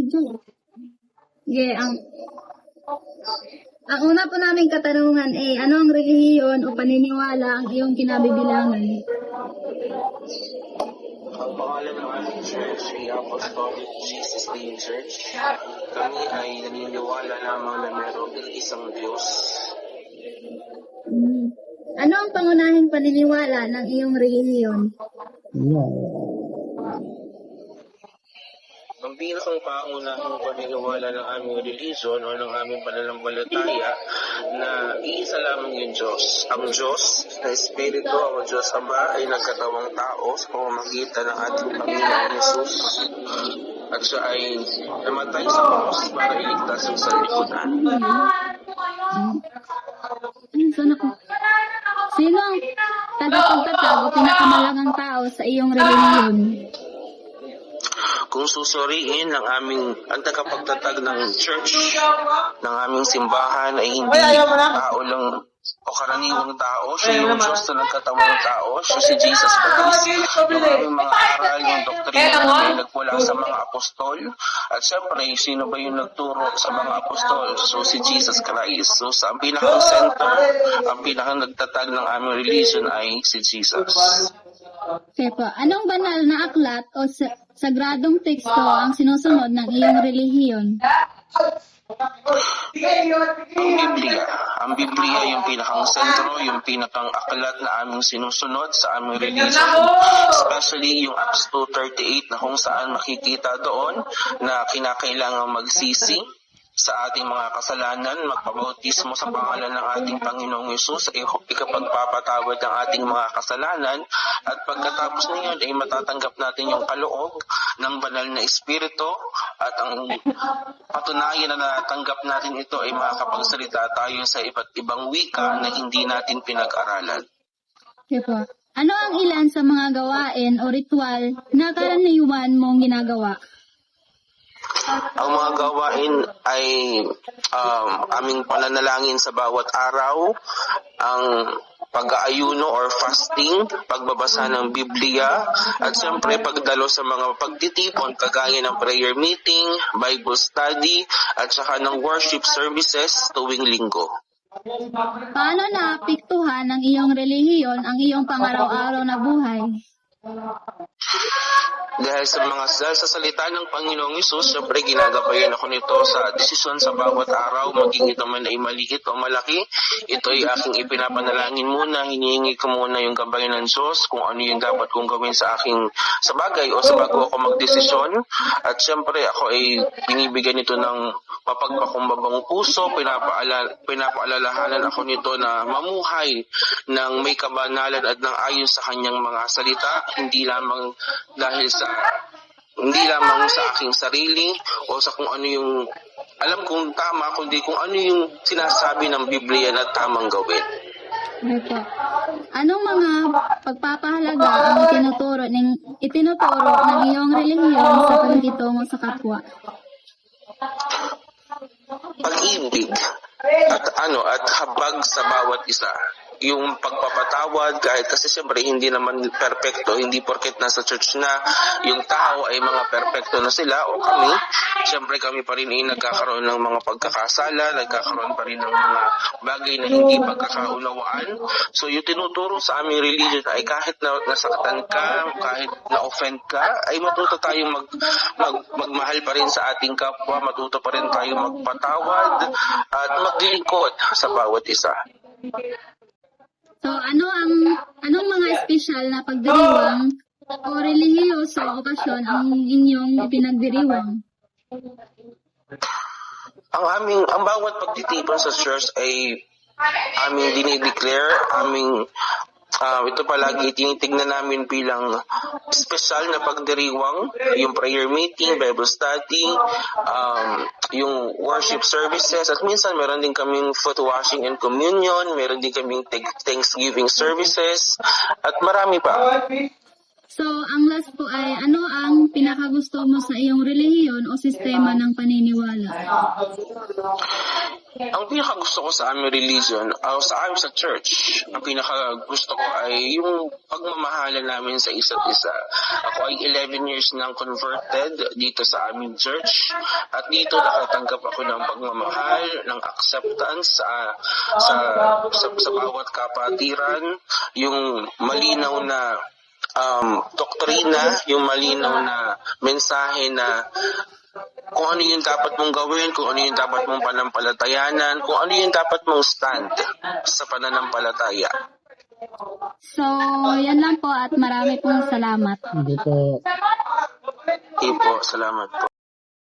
Sige, ang una po naming katanungan ay, ano ang relihiyon o paniniwala ang iyong kinabibilangan? Ang pangalan ng aming church ay Apostolic Jesus Name Church. Kami ay naniniwala lamang na mayroong isang Diyos. Ano ang pangunahing paniniwala ng iyong relihiyon? Ang pinakang pangunahing paniniwala ng aming religion o ng aming pananampalataya na iisa lamang yung Diyos. Ang Diyos na Espiritu, ang Diyos Ama ay nagkatawang tao sa pamamagitan ng ating Panginoon Jesus. At siya ay namatay sa cross para iligtas ang sanlibutan. Sino ang tagapagtatag o pinakamalagang tao sa iyong relihiyon? Kung susuriin ang tagapagtatag ng church, ng aming simbahan ay hindi tao lang o karaniwang tao. Siya yung Diyos na nagkatawang tao. Siya si Jesus Christ. Yung aming mga aral, yung doktrina na nagmula sa mga apostol. At syempre, sino ba yung nagturo sa mga apostol? So, si Jesus Christ. So, ang pinakang center, ang pinakang nagtatag ng aming religion ay si Jesus. Okay po. Anong banal na aklat o sagradong teksto ang sinusunod ng iyong relihiyon? Ang Biblia yung pinakang sentro, yung pinakang aklat na aming sinusunod sa aming religion. Especially yung Acts 2:38 na kung saan makikita doon na kinakailangan magsisi sa ating mga kasalanan, magpabautismo sa pangalan ng ating Panginoong Hesus, ikapagpapatawad ng ating mga kasalanan, at pagkatapos niyon ay matatanggap natin yung kaloob ng banal na Espiritu, at ang patunayan na natanggap natin ito ay makakapagsalita tayo sa iba't ibang wika na hindi natin pinag-aralan. Okay po. Ano ang ilan sa mga gawain o ritual na karaniwan mong ginagawa? Ang mga gawain ay aming pananalangin sa bawat araw, ang pag-aayuno or fasting, pagbabasa ng Biblia, at siyempre pagdalo sa mga pagtitipon kagaya ng prayer meeting, Bible study, at saka ng worship services tuwing linggo. Paano naapektuhan ng iyong relihiyon ang iyong pang-araw-araw na buhay? Dahil sa salita ng Panginoong Hesus, siyempre ginagabayan ako nito sa desisyon sa bawat araw, maging ito man ay maliit o malaki. Ito ay aking ipinapanalangin muna, hinihingi ko muna yung gabayan ng Diyos kung ano yung dapat kong gawin sa bagay o sa bago ako magdesisyon. At siyempre ako ay binibigyan nito ng mapagpakumbabang puso, pinapaalalahanan ako nito na mamuhay ng may kabanalan at ng ayon sa kanyang mga salita, hindi lamang sa aking sarili o sa kung ano yung alam kong tama, kundi kung ano yung sinasabi ng Biblia na tamang gawin. Ito. Anong mga pagpapahalaga ang itinuturo ng iyong relihiyon sa pagkikitungo sa kapwa? Pag-ibig at habag sa bawat isa. Yung pagpapatawad, kahit kasi siyempre hindi naman perfecto, hindi porket nasa church na yung tao ay mga perfecto na sila o kami, siyempre kami pa rin ay nagkakaroon ng mga pagkakasala, nagkakaroon pa rin ng mga bagay na hindi pagkakaunawaan. So yung tinuturo sa aming religion ay kahit na nasaktan ka, kahit na-offend ka, ay matuto tayong magmahal pa rin sa ating kapwa, matuto pa rin tayong magpatawad at maglingkod sa bawat isa. So, anong mga espesyal na pagdiriwang o relihiyoso okasyon ang inyong ipinagdiriwang? Ang bawat pagtitipon sa church ay aming dinideclare, ito palagi tinitignan namin bilang special na pagdiriwang, yung prayer meeting, Bible study, yung worship services, at minsan meron din kaming foot washing and communion, meron din kaming Thanksgiving services, at marami pa. So, ang last po ay, ano ang pinakagusto mo sa iyong relihiyon o sistema ng paniniwala? Ang pinakagusto ko sa aming religion, sa amin sa church, ang pinakagusto ko ay yung pagmamahalan namin sa isa't isa. Ako ay 11 years nang converted dito sa aming church at dito nakatanggap ako ng pagmamahal, ng acceptance sa bawat kapatiran, yung malinaw na doktrina, yung malinaw na mensahe na kung ano yung dapat mong gawin, kung ano yung dapat mong panampalatayanan, kung ano yung dapat mong stand sa pananampalataya. So, yan lang po at marami pong salamat. Hindi po. Ipo, salamat po.